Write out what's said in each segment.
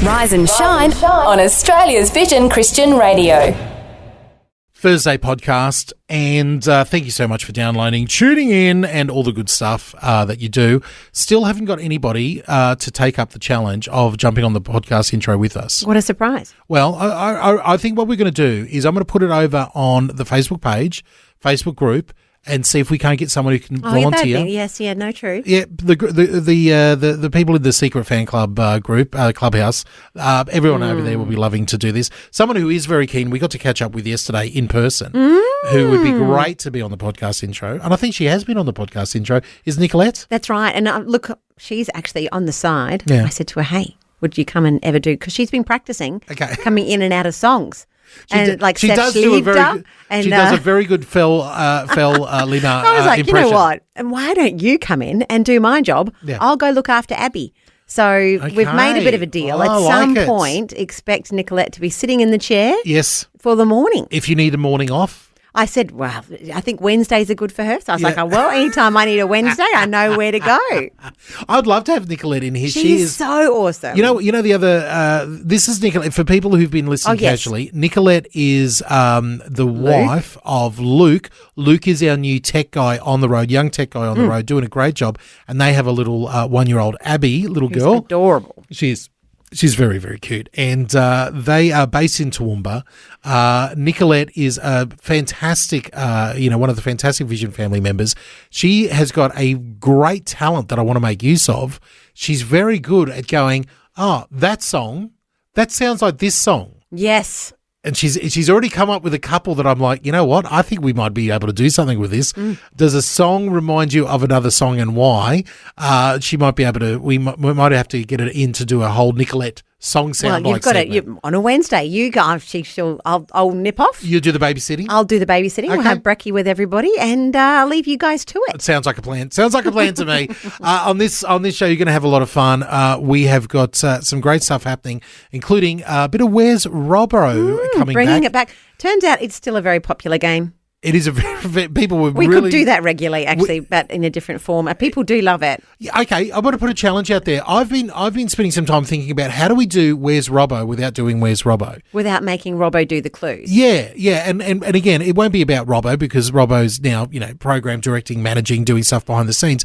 Rise and shine on Australia's Vision Christian Radio. Thursday podcast, and thank you so much for downloading, tuning in, and all the good stuff that you do. Still haven't got anybody to take up the challenge of jumping on the podcast intro with us. What a surprise. Well, I think what we're going to do is I'm going to put it over on the Facebook page, Facebook group, and see if we can't get someone who can volunteer. No, true. Yeah, the people in the secret fan club group, clubhouse, everyone over there will be loving to do this. Someone who is very keen, we got to catch up with yesterday in person, who would be great to be on the podcast intro, and I think she has been on the podcast intro, is Nicolette. That's right. And look, she's actually on the side. Yeah. I said to her, hey, would you come and ever do, because she's been practicing coming in and out of songs. She does a very good Phil Lima I was like, impression. you know what? And why don't you come in and do my job? Yeah. I'll go look after Abby. So we've made a bit of a deal. At some point, expect Nicolette to be sitting in the chair. Yes. For the morning. If you need a morning off. I said, well, I think Wednesdays are good for her. So I was like, well, anytime I need a Wednesday, I know where to go. I'd love to have Nicolette in here. She is so awesome. You know the other, this is Nicolette. For people who've been listening casually, Nicolette is the wife of Luke. Luke is our new tech guy on the road, young tech guy on the road, doing a great job. And they have a little 1-year-old Abby, little girl. Adorable. She's very, very cute. And they are based in Toowoomba. Nicolette is a fantastic, one of the fantastic Vision family members. She has got a great talent that I want to make use of. She's very good at going, that song, that sounds like this song. Yes. And she's already come up with a couple that I'm like, you know what? I think we might be able to do something with this. Does a song remind you of another song, and why? She might be able to. We might have to get it in to do a whole Nicolette song sound. Well, you've got it on a Wednesday. You go. I'll nip off. You do the babysitting. I'll do the babysitting. Okay. We'll have brekky with everybody, and I'll leave you guys to it. It sounds like a plan. Sounds like a plan to me. On this show, you're going to have a lot of fun. We have got some great stuff happening, including a bit of Where's Robbo coming back. Bringing it back. Turns out it's still a very popular game. It is we could do that regularly, actually, but in a different form. People do love it. Yeah, okay, I want to put a challenge out there. I've been spending some time thinking about how do we do Where's Robbo without doing Where's Robbo? Without making Robbo do the clues. Yeah, and again, it won't be about Robbo because Robbo's now, program directing, managing, doing stuff behind the scenes.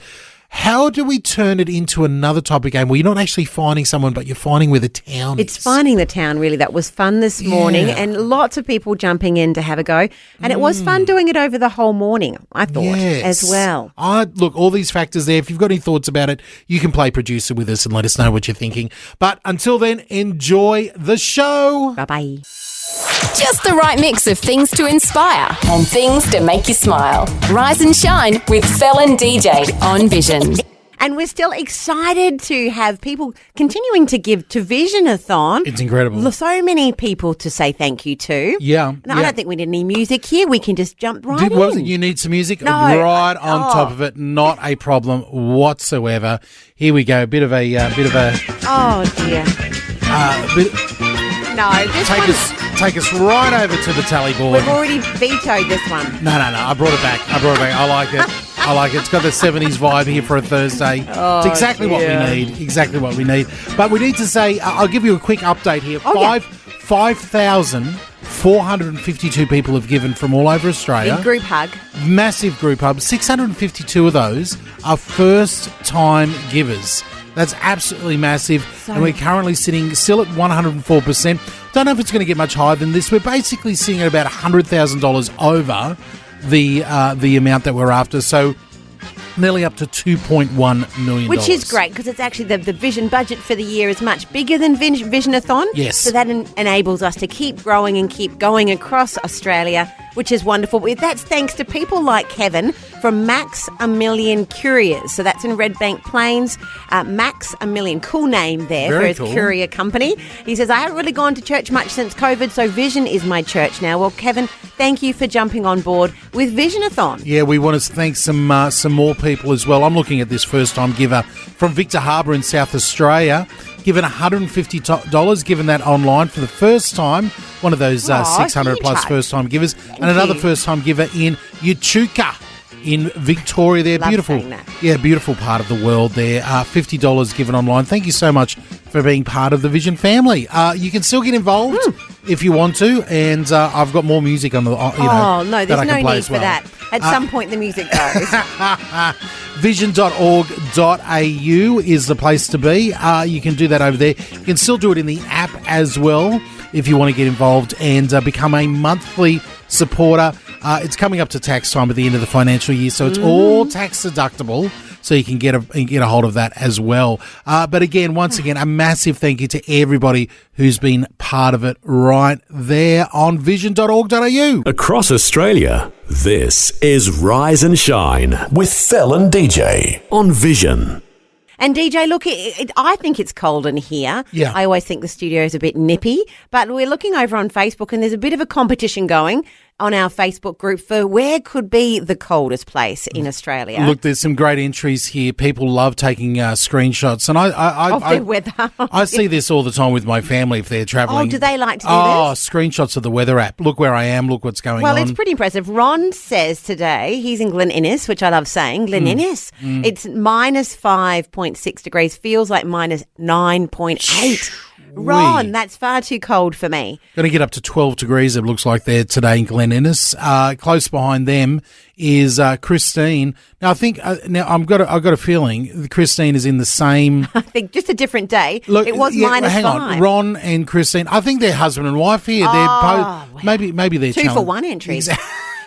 How do we turn it into another type of game where you're not actually finding someone, but you're finding where the town is? It's finding the town, really. That was fun this morning, and lots of people jumping in to have a go. And it was fun doing it over the whole morning, I thought, as well. Look, all these factors there. If you've got any thoughts about it, you can play producer with us and let us know what you're thinking. But until then, enjoy the show. Bye-bye. Just the right mix of things to inspire and things to make you smile. Rise and shine with Fel and DJ on Vision. And we're still excited to have people continuing to give to Visionathon. It's incredible. So many people to say thank you to. Yeah. And I don't think we need any music here. We can just jump right in. You need some music? No. Right on top of it. Not a problem whatsoever. Here we go. A bit of a. Oh, dear. Take us right over to the tally board. We've already vetoed this one. No. I brought it back. I like it. It's got the 70s vibe here for a Thursday. It's exactly what we need. But we need to say, I'll give you a quick update here. 5,452 people have given from all over Australia. Big group hug. Massive group hug. 652 of those are first-time givers. That's absolutely massive. And we're currently sitting still at 104%. Don't know if it's going to get much higher than this. We're basically sitting at about $100,000 over the amount that we're after. So nearly up to $2.1 million. Which is great because it's actually the Vision budget for the year is much bigger than Visionathon. Yes. So that enables us to keep growing and keep going across Australia, which is wonderful. That's thanks to people like Kevin from Max A Million Couriers. So that's in Red Bank Plains. Max A Million, cool name there for his courier company. He says, I haven't really gone to church much since COVID, so Vision is my church now. Well, Kevin, thank you for jumping on board with Visionathon. Yeah, we want to thank some more people as well. I'm looking at this first-time giver from Victor Harbour in South Australia, given $150, given that online for the first time. One of those 600-plus first-time givers. And another first-time giver in Echuca in Victoria. They're Love beautiful. saying that. Yeah, beautiful part of the world there. $50 given online. Thank you so much for being part of the Vision family. You can still get involved if you want to, and I've got more music on the Oh, no, that I there's can no play need as for well. that. At some point, the music goes. Vision.org.au is the place to be. You can do that over there. You can still do it in the app as well if you want to get involved and become a monthly supporter. It's coming up to tax time at the end of the financial year, so it's all tax deductible. So you can get a hold of that as well. But again, once again, a massive thank you to everybody who's been part of it right there on vision.org.au. Across Australia, this is Rise and Shine with Fel and DJ on Vision. And DJ, look, I think it's cold in here. Yeah. I always think the studio is a bit nippy, but we're looking over on Facebook and there's a bit of a competition going on our Facebook group for where could be the coldest place in Australia. Look, there's some great entries here. People love taking screenshots, and of the weather. I see this all the time with my family if they're travelling. Oh, do they like to do this? Screenshots of the weather app. Look where I am. Look what's going on. Well, it's pretty impressive. Ron says today, he's in Glen Innes, which I love saying, Glen Innes. It's minus 5.6 degrees, feels like minus 9.8. Ron, that's far too cold for me. Going to get up to 12 degrees, it looks like there today in Glen Innes. Close behind them is Christine. Now, I think, I've got a feeling that Christine is in the same... I think just a different day. Look, it was minus hang 5. on, Ron and Christine, I think they're husband and wife here. Wow. Maybe they're 2 for 1 entries.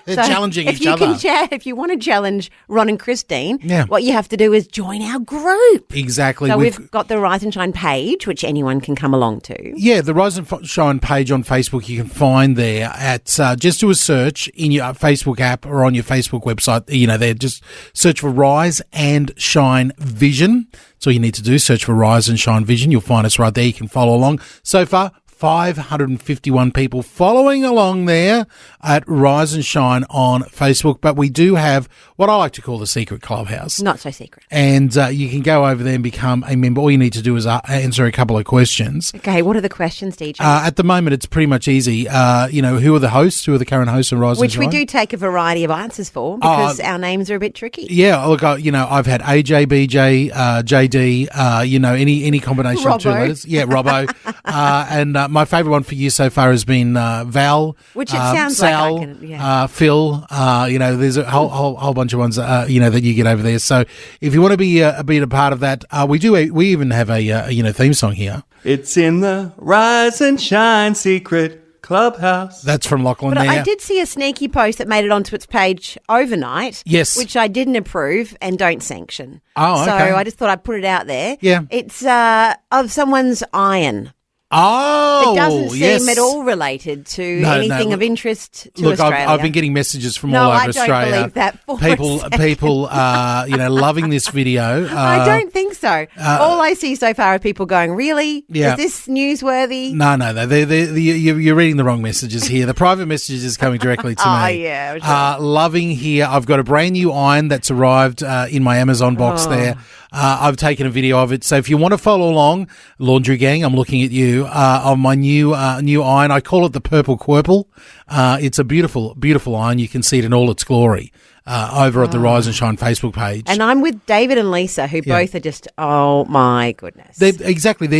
They're challenging each other. If you want to challenge Ron and Christine, Yeah. what you have to do is join our group. Exactly. So we've got the Rise and Shine page, which anyone can come along to. Yeah, the Rise and Shine page on Facebook you can find there at just do a search in your Facebook app or on your Facebook website. There just search for Rise and Shine Vision. That's all you need to do. Search for Rise and Shine Vision. You'll find us right there. You can follow along. So far, 551 people following along there at Rise and Shine on Facebook. But we do have what I like to call the secret clubhouse. Not so secret. And you can go over there and become a member. All you need to do is answer a couple of questions. Okay, what are the questions, DJ? At the moment, it's pretty much easy. Who are the hosts? Who are the current hosts of Rise and Which Shine? we do take a variety of answers for because our names are a bit tricky. Yeah, look, I've had AJ, BJ, JD, any combination of 2 Robbo. letters. Yeah, Robbo. And my favourite one for you so far has been Val. Which it sounds Sal, like I can, yeah. Phil. There's a whole bunch of ones, that you get over there. So if you want to be a part of that, we even have a theme song here. It's in the Rise and Shine secret clubhouse. That's from Lachlan But there. I did see a sneaky post that made it onto its page overnight. Yes. Which I didn't approve and don't sanction. Oh, So okay. I just thought I'd put it out there. Yeah. It's of someone's iron. Oh, It doesn't seem yes. at all related to No, anything no. of interest to Look, Australia. I've been getting messages from No, all over I don't Australia. believe that for a second. People, loving this video. I don't think so. All I see so far are people going, really? Yeah. Is this newsworthy? No. You're reading the wrong messages here. The private message is coming directly to Oh, me. yeah, sure. Loving here. I've got a brand new iron that's arrived in my Amazon box there. I've taken a video of it. So if you want to follow along, Laundry Gang, I'm looking at you, on my new iron. I call it the Purple Quirple. It's a beautiful, beautiful iron. You can see it in all its glory over at the Rise and Shine Facebook page. And I'm with David and Lisa, who both are just, oh my goodness. They're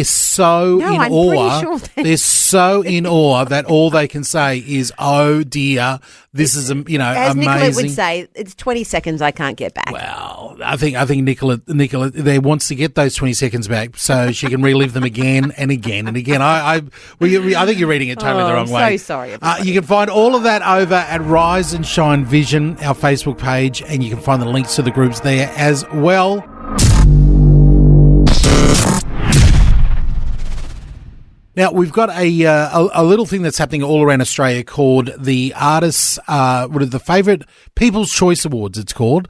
so No, in I'm awe. pretty sure They're so in awe that all they can say is, "Oh dear, this is As amazing." Nicolette would say, it's 20 seconds I can't get back. Well, I think Nicolette there wants to get those 20 seconds back so she can relive them again and again and again. I think you're reading it totally the wrong I'm way. so sorry, everybody. You can find all of that over at Rise and Shine Vision, our Facebook page, and you can find the links to the groups there as well. Now, we've got a little thing that's happening all around Australia called the Artists, what are the favourite People's Choice Awards, it's called.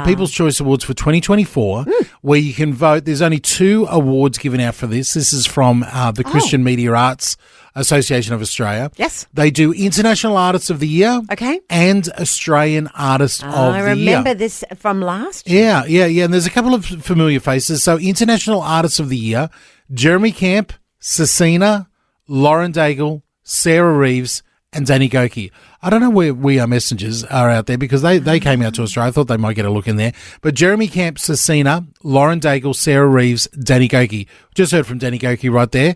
People's Choice Awards for 2024, where you can vote. There's only 2 awards given out for this. This is from the Christian Media Arts Association of Australia. Yes. They do International Artist of the Year. Okay. And Australian Artist of the Year. I remember this from last year. Yeah. And there's a couple of familiar faces. So International Artist of the Year, Jeremy Camp, Cecina, Lauren Daigle, Sarah Reeves, and Danny Goki. I don't know where We Are Messengers are out there because they came out to Australia. I thought they might get a look in there. But Jeremy Camp, Cecina, Lauren Daigle, Sarah Reeves, Danny Goki. Just heard from Danny Goki right there.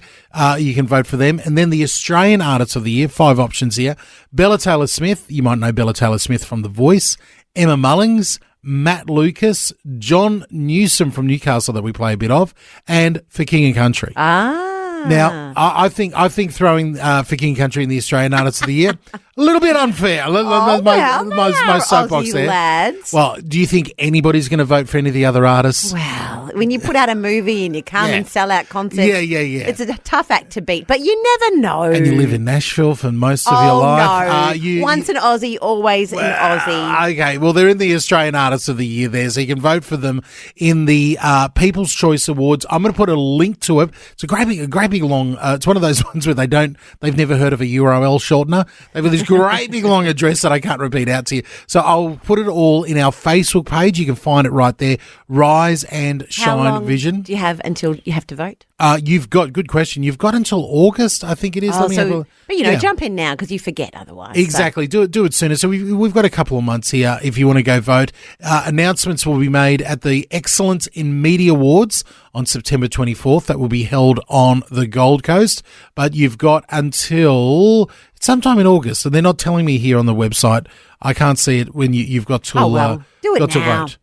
You can vote for them. And then the Australian Artists of the Year, 5 options here. Bella Taylor-Smith. You might know Bella Taylor-Smith from The Voice. Emma Mullings, Matt Lucas, John Newsom from Newcastle that we play a bit of, and For King and Country. Now, I think throwing For King and Country in the Australian Artists of the Year, a little bit unfair. My soapbox there. Lads. Well, do you think anybody's going to vote for any of the other artists? Well, when you put out a movie and you come and sell out concerts, Yeah. it's a tough act to beat, but you never know. And you live in Nashville for most of your life. No. Once an Aussie, always an Aussie. Okay, well, they're in the Australian Artists of the Year there, so you can vote for them in the People's Choice Awards. I'm going to put a link to it. It's a great big long, it's one of those ones where they've never heard of a URL shortener. They've got this great big long address that I can't repeat out to you. So I'll put it all in our Facebook page. You can find it right there. Rise and Shine How long Vision. do you have until you have to vote? You've got, good question. You've got until August, I think it is. But jump in now because you forget otherwise. Exactly. Do it sooner. So we've got a couple of months here if you want to go vote. Announcements will be made at the Excellence in Media Awards on September 24th. That will be held on the Gold Coast. But you've got until sometime in August. And they're not telling me here on the website. I can't see it when you've got till do it got to now. vote.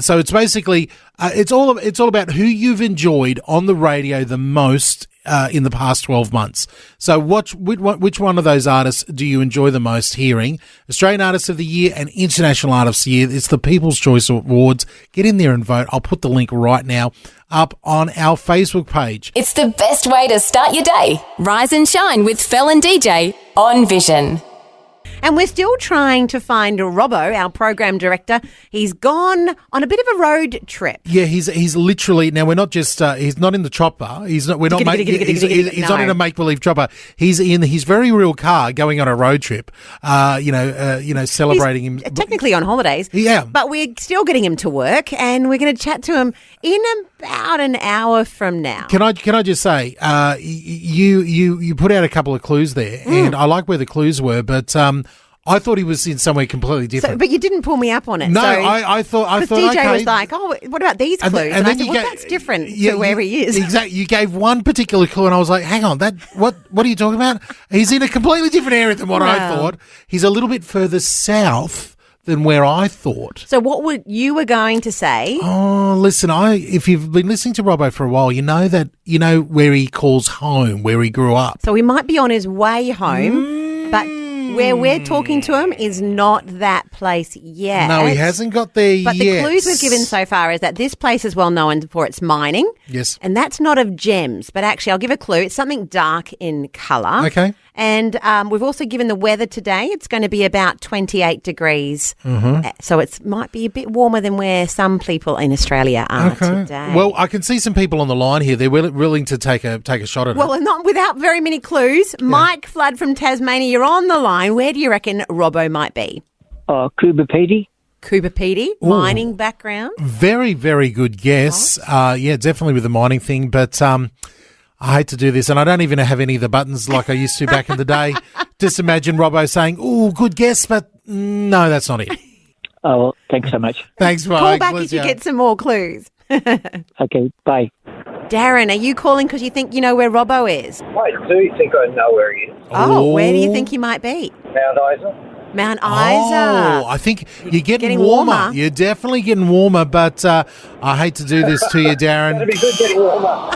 So it's basically it's all about who you've enjoyed on the radio the most in the past 12 months. So which one of those artists do you enjoy the most hearing? Australian Artists of the Year and International Artists of the Year. It's the People's Choice Awards. Get in there and vote. I'll put the link right now up on our Facebook page. It's the best way to start your day. Rise and Shine with Fel and DJ on Vision. And we're still trying to find Robbo, our program director. He's gone on a bit of a road trip. Yeah, he's literally, now we're not just he's not in the chopper. He's not not in a make believe chopper. He's in his very real car going on a road trip. Celebrating He's him. technically on holidays. Yeah. But we're still getting him to work, and we're going to chat to him in about an hour from now. Can I just say, you put out a couple of clues there, and I like where the clues were, but I thought he was in somewhere completely different. But you didn't pull me up on it. No, so, I thought DJ okay. was like, "Oh, what about these clues?" And I said, "Well, that's different to where he is." Exactly. You gave one particular clue, and I was like, "Hang on, what are you talking about?" He's in a completely different area than what I thought. He's a little bit further south than where I thought. So what you were going to say? Oh, listen, if you've been listening to Robbo for a while, you know where he calls home, where he grew up. So he might be on his way home, but where we're talking to him is not that place yet. No, he hasn't got there yet. But the clues we've given so far is that this place is well known for its mining. Yes. And that's not of gems, but actually I'll give a clue. It's something dark in colour. Okay. And we've also given the weather today. It's going to be about 28 degrees. Mm-hmm. So it might be a bit warmer than where some people in Australia are today. Well, I can see some people on the line here. They're willing to take a shot at it. Well, not without very many clues. Yeah. Mike Flood from Tasmania, you're on the line. Where do you reckon Robbo might be? Coober Pedy. Coober Pedy, mining background. Very, very good guess. Yeah, definitely with the mining thing, but I hate to do this, and I don't even have any of the buttons like I used to back in the day. Just imagine Robbo saying, "Oh, good guess, but no, that's not it." Oh, well, thanks so much. Thanks, Mike. Call back if you get some more clues. Okay, bye. Darren, are you calling because you think you know where Robbo is? I do think I know where he is. Oh, where do you think he might be? Mount Isa. Mount Isa. Oh, I think you're getting warmer. You're definitely getting warmer, but I hate to do this to you, Darren. It'd be good getting warmer.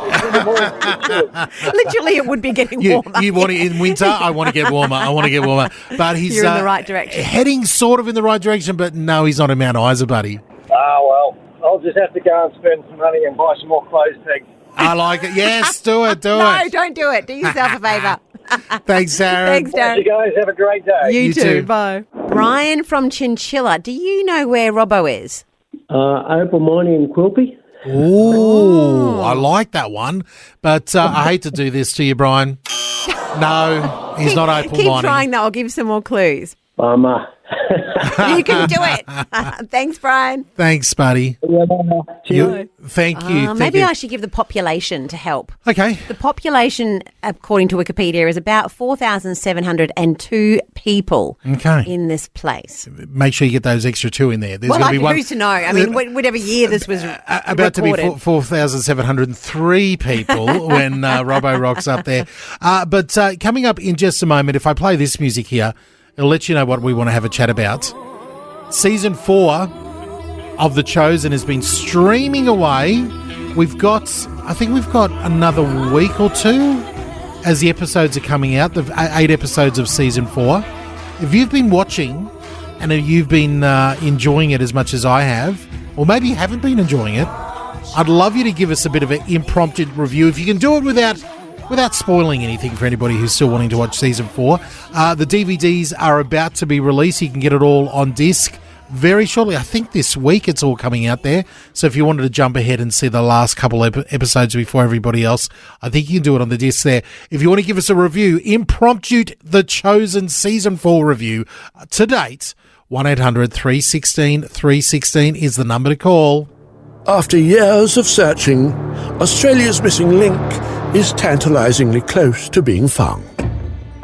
Literally, it would be getting warmer. You want it in winter? I want to get warmer. But he's You're in the right direction. Heading sort of in the right direction, but no, he's not in Mount Isa, buddy. Well, I'll just have to go and spend some money and buy some more clothes pegs. I like it. Yes, do it. No, don't do it. Do yourself a favour. Thanks, Darren. Thanks, Darren. You guys have a great day. You too. Bye. Brian from Chinchilla, do you know where Robbo is? Opal Mining in Quilpie. Ooh, I like that one. But I hate to do this to you, Brian. No, he's not Opal Keep Mining. trying, though. I'll give some more clues. You can do it. Thanks, Brian. Thanks, buddy. Thank you. Maybe I should give the population to help. Okay. The population, according to Wikipedia, is about 4,702 people in this place. Make sure you get those extra 2 in there. There's Well, gonna be one, who's to know? I mean, whatever year this was about recorded. to be 4,703 people when Robbo rocks up there. But coming up in just a moment, if I play this music here, it'll let you know what we want to have a chat about. Season 4 of The Chosen has been streaming away. I think we've got another week or 2 as the episodes are coming out, the 8 episodes of Season 4. If you've been watching and you've been enjoying it as much as I have, or maybe you haven't been enjoying it, I'd love you to give us a bit of an impromptu review. If you can do it without spoiling anything for anybody who's still wanting to watch Season 4. The DVDs are about to be released. You can get it all on disc very shortly. I think this week it's all coming out there. So if you wanted to jump ahead and see the last couple episodes before everybody else, I think you can do it on the disc there. If you want to give us a review, impromptu The Chosen Season 4 review to date, 1-800-316-316 is the number to call. After years of searching, Australia's missing link is tantalisingly close to being found.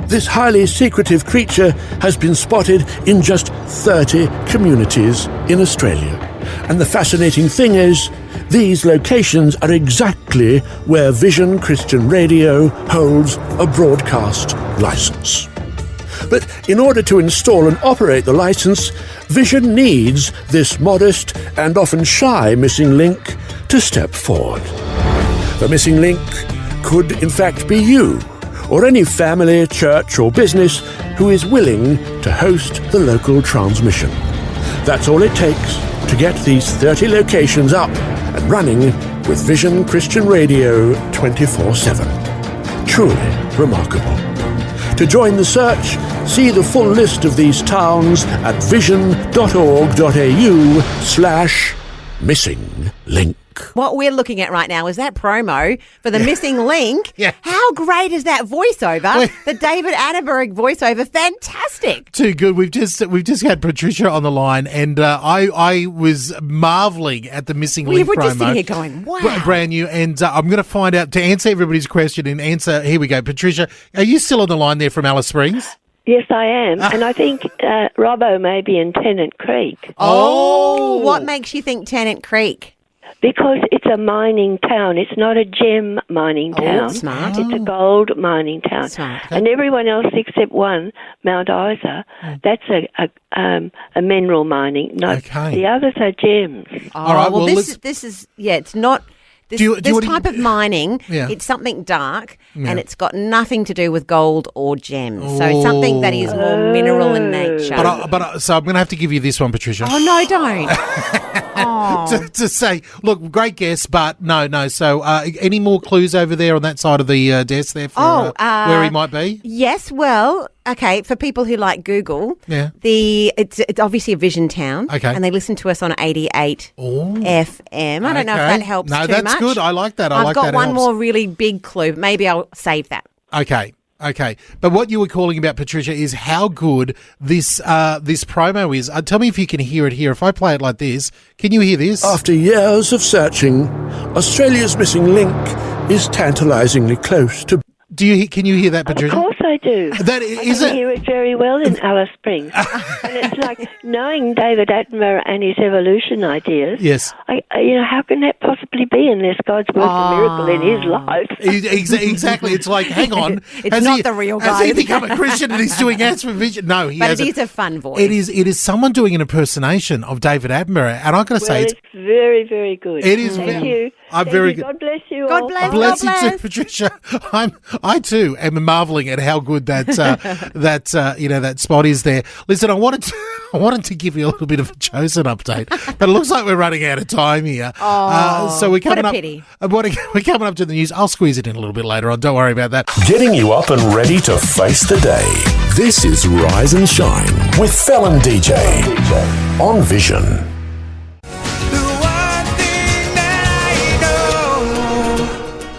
This highly secretive creature has been spotted in just 30 communities in Australia. And the fascinating thing is, these locations are exactly where Vision Christian Radio holds a broadcast licence. But in order to install and operate the licence, Vision needs this modest and often shy missing link to step forward. The missing link could in fact be you, or any family, church or business who is willing to host the local transmission. That's all it takes to get these 30 locations up and running with Vision Christian Radio 24/7. Truly remarkable. To join the search, see the full list of these towns at vision.org.au/missing link. What we're looking at right now is that promo for the missing link. Yeah. How great is that voiceover? The David Attenborough voiceover, fantastic. Too good. We've just had Patricia on the line, and I was marvelling at the missing link We're promo. just sitting here going, wow. Brand new, and I'm going to find out, to answer everybody's question and answer, here we go. Patricia, are you still on the line there from Alice Springs? Yes, I am. And I think Robbo may be in Tennant Creek. Oh, what makes you think Tennant Creek? Because it's a mining town. It's not a gem mining town. Smart. It's a gold mining town. Smart. And everyone else except one, Mount Isa, that's a mineral mining. No, the others are gems. All right. Well, this is it's not. This type of mining, it's something dark, and it's got nothing to do with gold or gems. So it's something that is more mineral in nature. So I'm going to have to give you this one, Patricia. Oh, no, don't. to say, look, great guess, but no. So any more clues over there on that side of the desk there for where he might be? Yes, well, okay, for people who like Google, it's obviously a Vision town, and they listen to us on 88 FM. I don't know if that helps too much. No, that's good. I like that. I've got one more really big clue. Maybe I'll save that. Okay. But what you were calling about, Patricia, is how good this promo is. Tell me if you can hear it here. If I play it like this, can you hear this? After years of searching, Australia's missing link is tantalisingly close to... Can you hear that, Patricia? Of course I do. I can hear it very well in Alice Springs. And it's like knowing David Attenborough and his evolution ideas. Yes. How can that possibly be unless God's worked a miracle in his life? Exactly. It's like, hang on. It's not the real guy. Has he become a Christian and he's doing ads for Vision? No, he hasn't. But it is a fun voice. It is someone doing an impersonation of David Attenborough. And I've got to say, it's very, very good. It is. Thank you. Very good. God bless you God all. bless. Bless you too, Patricia. I too am marvelling at how good that spot is there. Listen, I wanted to give you a little bit of a Chosen update, but it looks like we're running out of time here. So we're coming what a pity. We're coming up to the news. I'll squeeze it in a little bit later on. Don't worry about that. Getting you up and ready to face the day. This is Rise and Shine with Fel and DJ on Vision.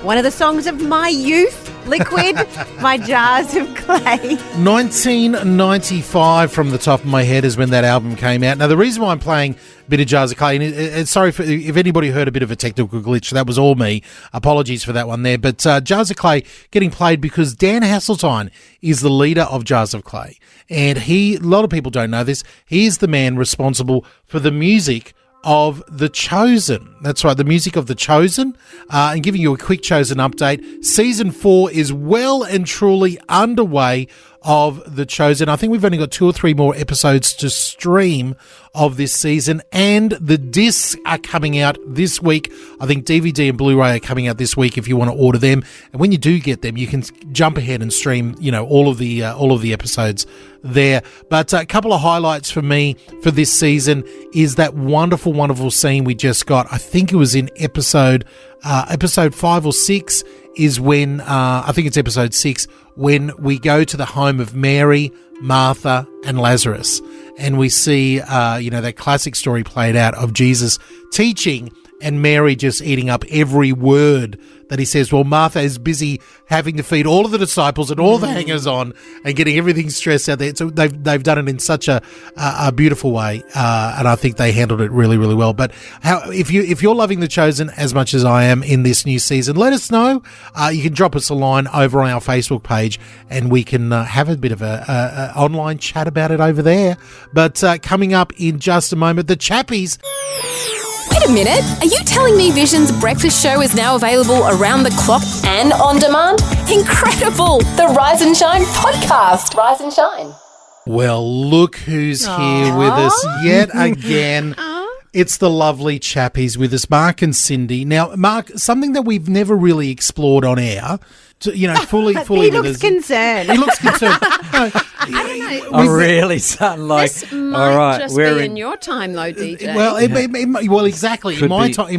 One of the songs of my youth, Liquid by Jars of Clay. 1995 from the top of my head is when that album came out. Now, the reason why I'm playing a bit of Jars of Clay, and sorry if anybody heard a bit of a technical glitch, that was all me. Apologies for that one there. But Jars of Clay getting played because Dan Hasseltine is the leader of Jars of Clay. And a lot of people don't know this, he is the man responsible for the music of The Chosen. That's right, the music of The Chosen. And giving you a quick Chosen update, Season 4 is well and truly underway of The Chosen. I think we've only got 2 or 3 more episodes to stream of this season, and the discs are coming out this week. I think DVD and Blu-ray are coming out this week if you want to order them. And when you do get them, you can jump ahead and stream, all of the episodes there. But a couple of highlights for me for this season is that wonderful, wonderful scene we just got. I think it was in episode 5 or 6 is when, I think it's episode 6, when we go to the home of Mary, Martha, and Lazarus. And we see, that classic story played out of Jesus teaching and Mary just eating up every word that he says. Well, Martha is busy having to feed all of the disciples and all the hangers-on and getting everything stressed out there. So they've done it in such a beautiful way, and I think they handled it really, really well. But if you're loving The Chosen as much as I am in this new season, let us know. You can drop us a line over on our Facebook page, and we can have a bit of a online chat about it over there. But coming up in just a moment, the Chappies. Wait a minute, are you telling me Vision's breakfast show is now available around the clock and on demand? Incredible! The Rise and Shine podcast. Rise and Shine. Well, look who's here with us yet again. It's the lovely Chappies with us, Mark and Cindy. Now, Mark, something that we've never really explored on air, fully he looks concerned. He looks concerned. I'm really starting like. This might just be in your time, though, DJ. Well, exactly. In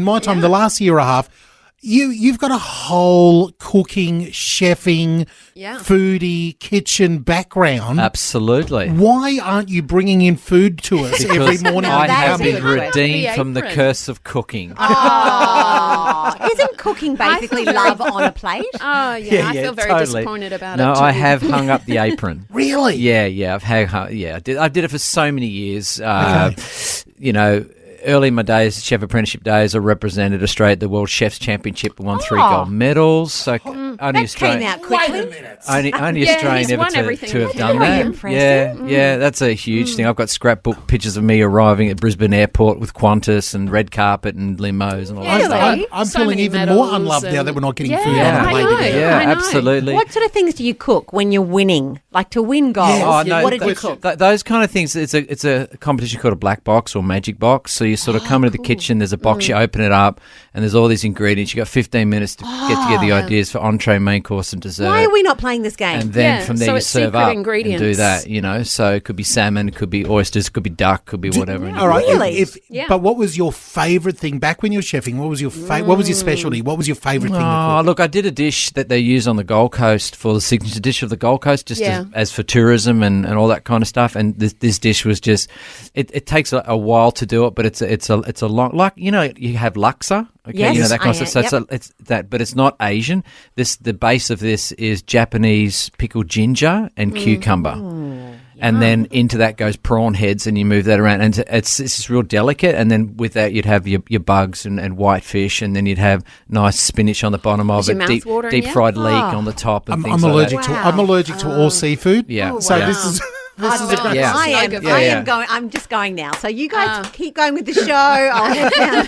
my time, the last year and a half, you've got a whole cooking, chefing, foodie, kitchen background. Absolutely. Why aren't you bringing in food to us every morning? I have been redeemed from the curse of cooking. Isn't cooking basically love on a plate? Oh, yeah. I feel very disappointed about it. No, too. I have hung up the apron. Really? Yeah. I did it for so many years. Early in my days, chef apprenticeship days, I represented Australia at the World Chefs Championship and won 3 gold medals. So only Australian. Came out quickly. Wait a minute. Only Australian ever to have done that. Impressive. Yeah, that's a huge thing. I've got scrapbook pictures of me arriving at Brisbane Airport with Qantas and red carpet and limos and all that stuff. I'm feeling even more unloved now that we're not getting food on the plate together. Yeah, absolutely. What sort of things do you cook when you're winning? Like to win goals? What did you cook? Those kind of things. It's a competition called a black box or magic box. So you sort of come into the kitchen, there's a box, you open it up, and there's all these ingredients. You got 15 minutes to get together the ideas for entree, main course, and dessert. Why are we not playing this game? And then from there you serve up and do that, So it could be salmon, it could be oysters, it could be duck, could be whatever. All right. Really? But what was your favourite thing back when you were chefing? What was your what was your specialty? What was your favourite thing to cook? Look, I did a dish that they use on the Gold Coast for the signature dish of the Gold Coast, just as for tourism and all that kind of stuff. And this dish was just, it takes a while to do it, but it's a long, you have laksa. Okay, yes, that kind of stuff. So it's that, but it's not Asian. The base of this is Japanese pickled ginger and cucumber. And then into that goes prawn heads, and you move that around, and it's just real delicate. And then with that, you'd have your bugs and white fish, and then you'd have nice spinach on the bottom of it, deep fried leek on the top, and things like that. I'm allergic to all seafood. Yeah. This is. This is a great. Yeah. I am going. I'm just going now. So you guys keep going with the show. I'll head down.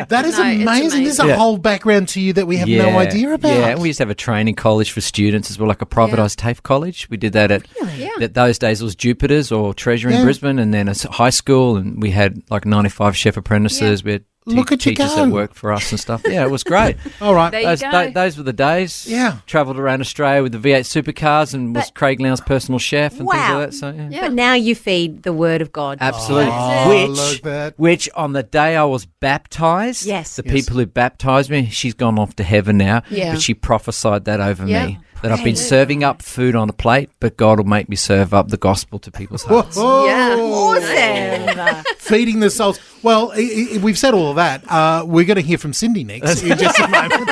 That is amazing. There's a whole background to you that we have no idea about. Yeah, and we used to have a training college for students as well, like a privatised TAFE college. We did that at those days it was Jupiter's or Treasure in Brisbane, and then a high school, and we had like 95 chef apprentices. We had teachers that worked for us and stuff. Yeah, it was great. All right. Those were the days. Yeah. Travelled around Australia with the V8 supercars and was Craig Lown's personal chef and things like that. So, But now you feed the word of God. Absolutely. Which on the day I was baptised, the people who baptised me, she's gone off to heaven now, but she prophesied that over me. That I've been serving up food on a plate, but God will make me serve up the gospel to people's hearts. Awesome. Feeding the souls. Well, we've said all of that. We're going to hear from Cindy next in just a moment.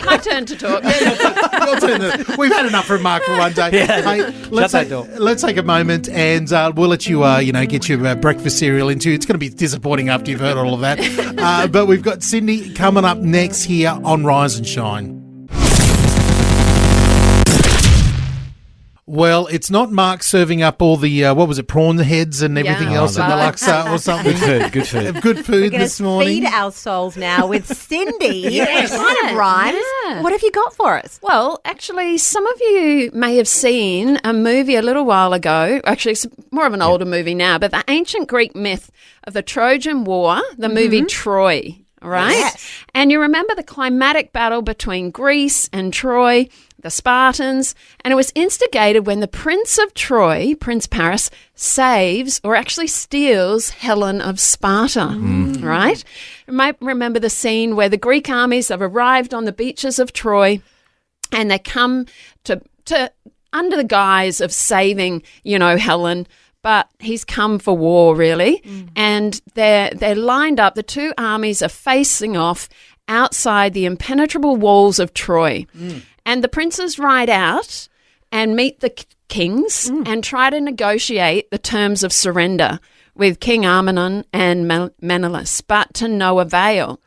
My turn to talk. Your turn. We've had enough from Mark for one day. Yeah. Hey, let's take a moment and we'll let you, get your breakfast cereal into. It's going to be disappointing after you've heard all of that. But we've got Sydney coming up next here on Rise and Shine. Well, it's not Mark serving up all the, prawn heads and everything else in the laksa or something. Good food. Good food this morning. Feed our souls now with Cindy. Yes. It kind of rhymes. Yeah. What have you got for us? Well, actually, some of you may have seen a movie a little while ago. Actually, it's more of an older movie now, but the ancient Greek myth of the Trojan War, the movie Troy. All right? Yes. And you remember the climatic battle between Greece and Troy, the Spartans, and it was instigated when the Prince of Troy, Prince Paris, saves or actually steals Helen of Sparta, right? You might remember the scene where the Greek armies have arrived on the beaches of Troy and they come to under the guise of saving, Helen, but he's come for war, really. And they're lined up. The two armies are facing off outside the impenetrable walls of Troy. And the princes ride out and meet the kings and try to negotiate the terms of surrender with King Armenon and Menelaus, but to no avail.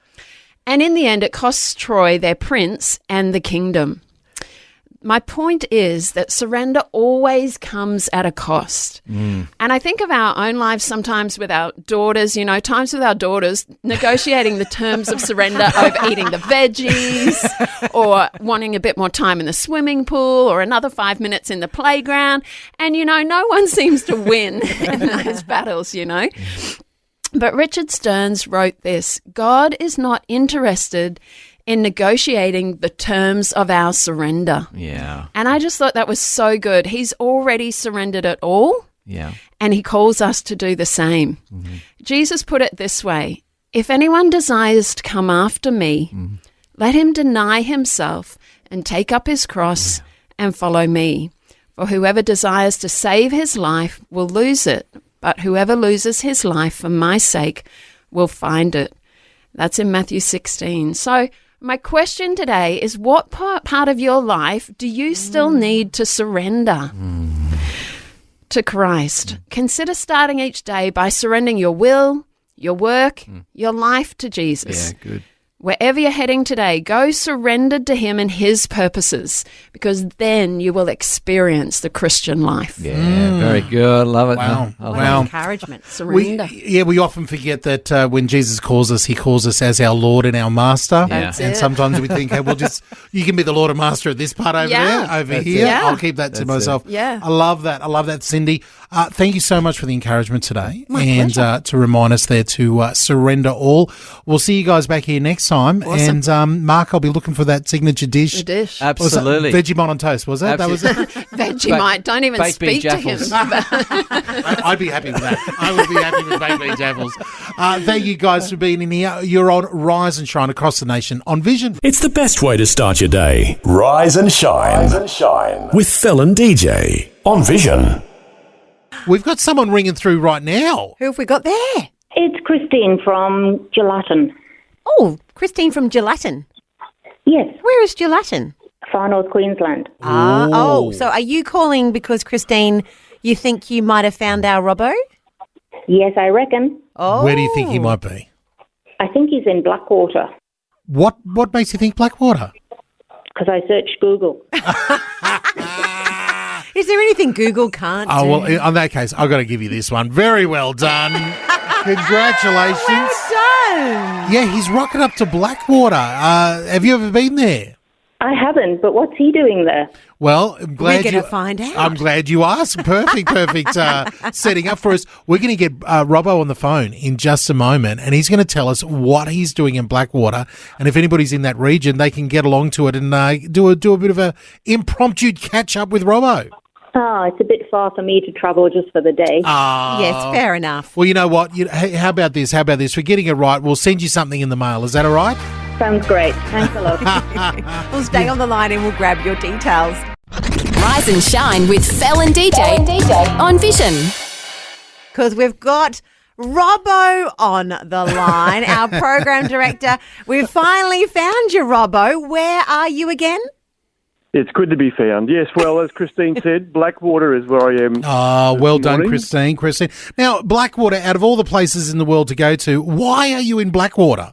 And in the end, it costs Troy their prince and the kingdom. My point is that surrender always comes at a cost. And I think of our own lives sometimes with our daughters, times with our daughters negotiating the terms of surrender over eating the veggies or wanting a bit more time in the swimming pool or another 5 minutes in the playground. And, no one seems to win in those battles, But Richard Stearns wrote this: God is not interested in negotiating the terms of our surrender. Yeah. And I just thought that was so good. He's already surrendered it all. Yeah. And he calls us to do the same. Jesus put it this way: if anyone desires to come after me, let him deny himself and take up his cross and follow me. For whoever desires to save his life will lose it, but whoever loses his life for my sake will find it. That's in Matthew 16. So my question today is, what part of your life do you still need to surrender to Christ? Consider starting each day by surrendering your will, your work, your life to Jesus. Yeah, good. Wherever you're heading today, go surrendered to him and his purposes, because then you will experience the Christian life. Yeah, very good. Love it. Wow. Wow. Encouragement. Surrender. We often forget that when Jesus calls us, he calls us as our Lord and our Master. That's and it. sometimes we think, hey, you can be the Lord and Master at this part over there, over here. it. I'll keep that to myself. Yeah. I love that, Cindy. Thank you so much for the encouragement today. My pleasure. To remind us there to surrender all. We'll see you guys back here next time. Awesome. And Mark, I'll be looking for that signature dish. The dish. Absolutely. Vegemite on toast, was that? That was it? Vegemite. Don't even baked bean speak to him. jaffles. I'd be happy with that. I would be happy with baked bean jaffles. Thank you guys for being in here. You're on Rise and Shine across the nation on Vision. It's the best way to start your day. Rise and Shine. Rise and Shine. With Phil and DJ on Vision. We've got someone ringing through right now. Who have we got there? It's Christine from Gelatin. Oh, Christine from Gelatin. Yes. Where is Gelatin? Far North Queensland. So are you calling because, Christine, you think you might have found our Robbo? Yes, I reckon. Oh. Where do you think he might be? I think he's in Blackwater. What makes you think Blackwater? Because I searched Google. Is there anything Google can't do? Oh, well, in that case, I've got to give you this one. Very well done. Congratulations. Well done. Yeah, he's rocking up to Blackwater. Have you ever been there? I haven't, but what's he doing there? Well, I'm glad We're going to find out. I'm glad you asked. Perfect setting up for us. We're going to get Robbo on the phone in just a moment, and he's going to tell us what he's doing in Blackwater. And if anybody's in that region, they can get along to it and do a bit of a impromptu catch up with Robbo. Oh, it's a bit far for me to travel just for the day. Yes, fair enough. Well, you know what? How about this? We're getting it right. We'll send you something in the mail. Is that all right? Sounds great. Thanks a lot. We'll stay on the line and we'll grab your details. Rise and Shine with Fel and DJ on Vision. Because we've got Robbo on the line, our program director. We've finally found you, Robbo. Where are you again? It's good to be found. Yes, well, as Christine said, Blackwater is where I am. Oh, well done, Christine. Now, Blackwater, out of all the places in the world to go to, why are you in Blackwater?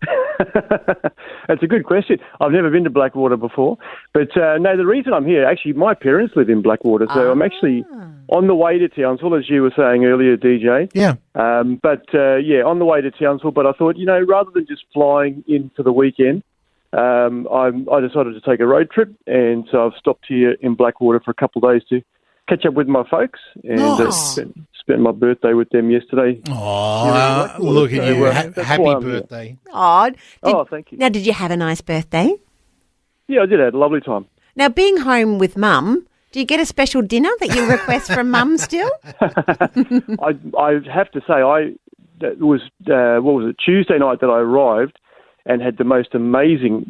That's a good question. I've never been to Blackwater before. But no, the reason I'm here, actually, my parents live in Blackwater, so I'm actually on the way to Townsville, as you were saying earlier, DJ. Yeah. On the way to Townsville, but I thought, rather than just flying in for the weekend, I decided to take a road trip, and so I've stopped here in Blackwater for a couple of days to catch up with my folks, and spent my birthday with them yesterday. Oh, look at you. Happy birthday. Oh, thank you. Now, did you have a nice birthday? Yeah, I did. I had a lovely time. Now, being home with Mum, do you get a special dinner that you request from Mum still? I have to say, it was Tuesday night that I arrived, and had the most amazing,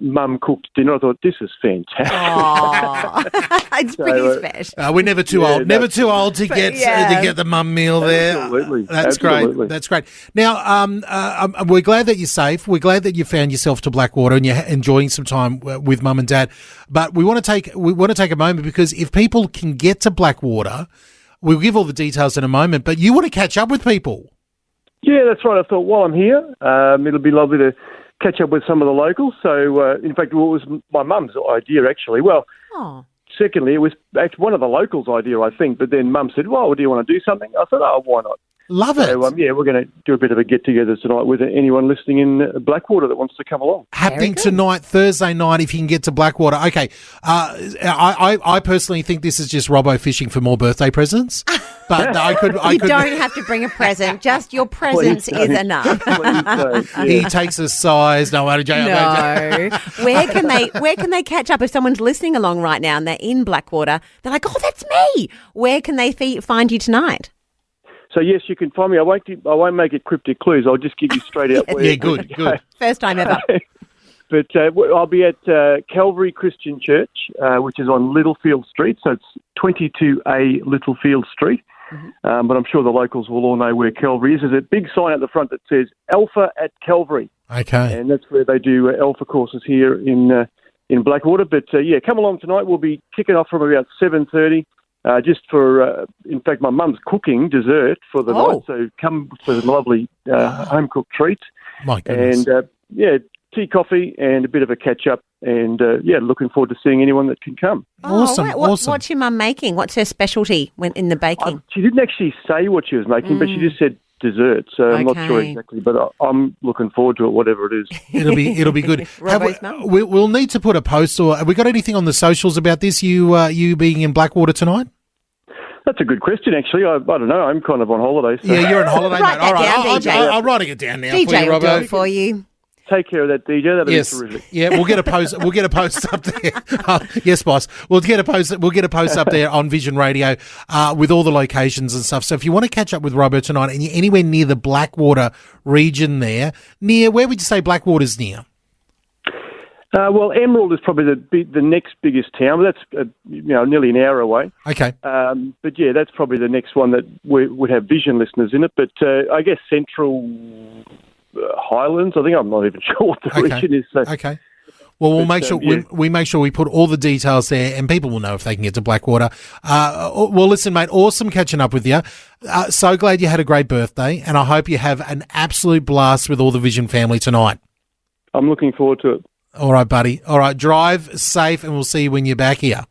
mum cooked dinner. I thought, this is fantastic. It's pretty special. We're never too old. Never too old to get the mum meal there. Absolutely. That's great. That's great. Now, we're glad that you're safe. We're glad that you found yourself to Blackwater and you're enjoying some time with Mum and Dad. But we want to take a moment, because if people can get to Blackwater, we'll give all the details in a moment. But you want to catch up with people. Yeah, that's right. I thought while I'm here, it'll be lovely to catch up with some of the locals. So, in fact, it was my mum's idea, actually. Well, secondly, it was actually one of the locals' idea, I think. But then Mum said, well, do you want to do something? I thought, why not? Love it. So, we're going to do a bit of a get-together tonight with anyone listening in Blackwater that wants to come along. Happening tonight, Thursday night, if you can get to Blackwater. Okay, I personally think this is just Robbo fishing for more birthday presents. But You don't have to bring a present. Just your presence is enough. He takes a size. No. Where can they catch up if someone's listening along right now and they're in Blackwater? They're like, oh, that's me. Where can they find you tonight? So, yes, you can find me. I won't make it cryptic clues. I'll just give you straight out where. Good. First time ever. But I'll be at Calvary Christian Church, which is on Littlefield Street. So it's 22A Littlefield Street. Mm-hmm. But I'm sure the locals will all know where Calvary is. There's a big sign at the front that says Alpha at Calvary. Okay. And that's where they do Alpha courses here in Blackwater. But, come along tonight. We'll be kicking off from about 7:30. Just for, in fact, my mum's cooking dessert for the night. So come for some lovely home-cooked treats. My goodness. And, tea, coffee, and a bit of a catch-up. And, looking forward to seeing anyone that can come. Awesome. What's your mum making? What's her specialty in the baking? She didn't actually say what she was making, but she just said dessert. So I'm not sure exactly, but I'm looking forward to it, whatever it is. It'll be good. We'll need to put a post, or have we got anything on the socials about this, you being in Blackwater tonight? That's a good question, actually. I don't know. I'm kind of on holiday. So. Yeah, you're on holiday, mate. All right, DJ. I'm writing it down now. DJ will do Robbo. it for you. Take care of that, DJ. That'll be terrific. Yeah, we'll get a post. We'll get a post up there. Yes, boss. We'll get a post up there on Vision Radio with all the locations and stuff. So if you want to catch up with Robbo tonight, and you're anywhere near the Blackwater region, where would you say Blackwater's near? Well, Emerald is probably the next biggest town. But that's nearly an hour away. Okay. But that's probably the next one that would have Vision listeners in it. But I guess Central Highlands. I think I'm not even sure what the region is. So. Okay. Well, we'll make sure we make sure we put all the details there, and people will know if they can get to Blackwater. Well, listen, mate, awesome catching up with you. So glad you had a great birthday, and I hope you have an absolute blast with all the Vision family tonight. I'm looking forward to it. All right, buddy. All right, drive safe, and we'll see you when you're back here.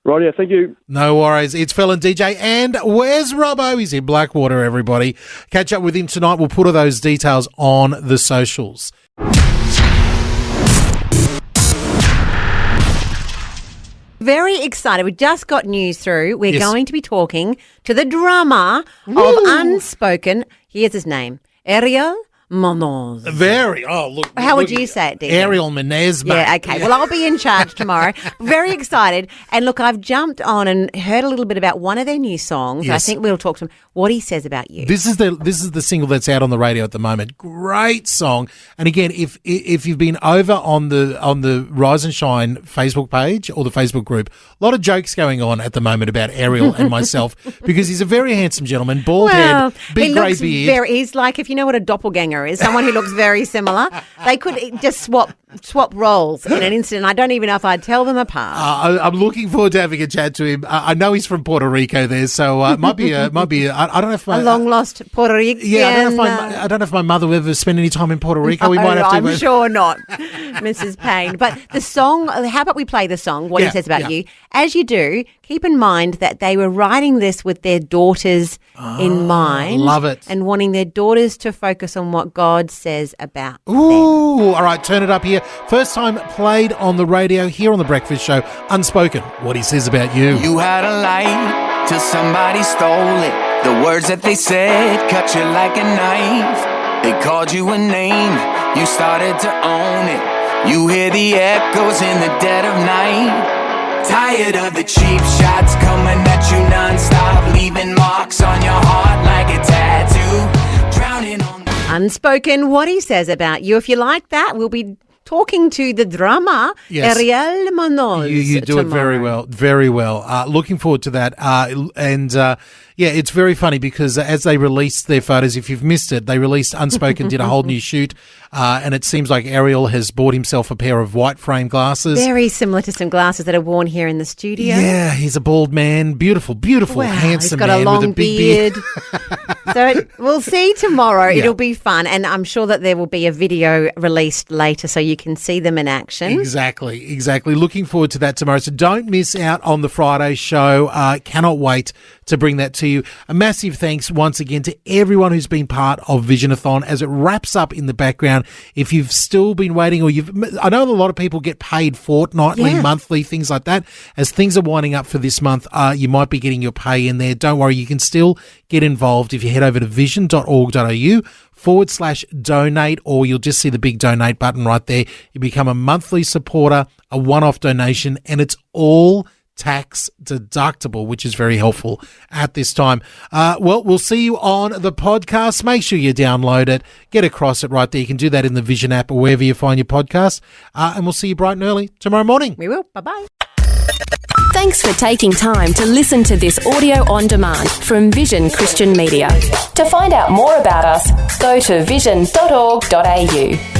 Right, thank you. No worries. It's Phil and DJ, and where's Robbo? He's in Blackwater, everybody. Catch up with him tonight. We'll put all those details on the socials. Very excited. We just got news through. We're going to be talking to the drummer of Unspoken. Here's his name, Ariel Menez. Very. Oh, look. How would you say it, DJ? Ariel Menez, mate. Yeah, okay. Well, I'll be in charge tomorrow. Very excited. And look, I've jumped on and heard a little bit about one of their new songs. Yes. I think we'll talk to him. What he says about you. This is the single that's out on the radio at the moment. Great song. And again, if you've been over on the Rise and Shine Facebook page or the Facebook group, a lot of jokes going on at the moment about Ariel and myself because he's a very handsome gentleman, bald head, big grey beard. He's like, if you know what a doppelganger is, someone who looks very similar. They could just swap roles in an instant. I don't even know if I'd tell them apart. I'm looking forward to having a chat to him. I know he's from Puerto Rico there, so it might be. I don't know if a long lost Puerto Rican. Yeah, I don't know if my mother will ever spend any time in Puerto Rico. We might have to. I'm sure not, Mrs. Payne. But the song. How about we play the song? What he says about you. As you do, keep in mind that they were writing this with their daughters in mind. Love it. And wanting their daughters to focus on what God says about them. Ooh, all right, turn it up here. First time played on the radio here on The Breakfast Show. Unspoken, what he says about you. You had a light till somebody stole it. The words that they said cut you like a knife. They called you a name, you started to own it. You hear the echoes in the dead of night. Tired of the cheap shots coming at you non-stop, leaving marks on your heart like a tattoo. Drowning on Unspoken, what he says about you. If you like that, we'll be talking to the drummer, Ariel Menez. You do tomorrow. it very well, very well. Looking forward to that. Yeah, it's very funny because as they released their photos, if you've missed it, they released Unspoken, did a whole new shoot, and it seems like Ariel has bought himself a pair of white frame glasses. Very similar to some glasses that are worn here in the studio. Yeah, he's a bald man, beautiful, handsome man he's got a long with a big beard. So we'll see tomorrow. Yeah. It'll be fun, and I'm sure that there will be a video released later so you can see them in action. Exactly. Looking forward to that tomorrow. So don't miss out on the Friday show. Cannot wait to bring that to you. A massive thanks once again to everyone who's been part of Visionathon as it wraps up in the background. If you've still been waiting I know a lot of people get paid fortnightly, monthly, things like that. As things are winding up for this month, you might be getting your pay in there. Don't worry, you can still get involved if you head over to vision.org.au/donate, or you'll just see the big donate button right there. You become a monthly supporter, a one-off donation, and it's all tax deductible, which is very helpful at this time. Well, we'll see you on the podcast. Make sure you download it, get across it right there. You can do that in the Vision app or wherever you find your podcast. And we'll see you bright and early tomorrow morning. We will. Bye-bye. Thanks for taking time to listen to this audio on demand from Vision Christian Media. To find out more about us, go to vision.org.au.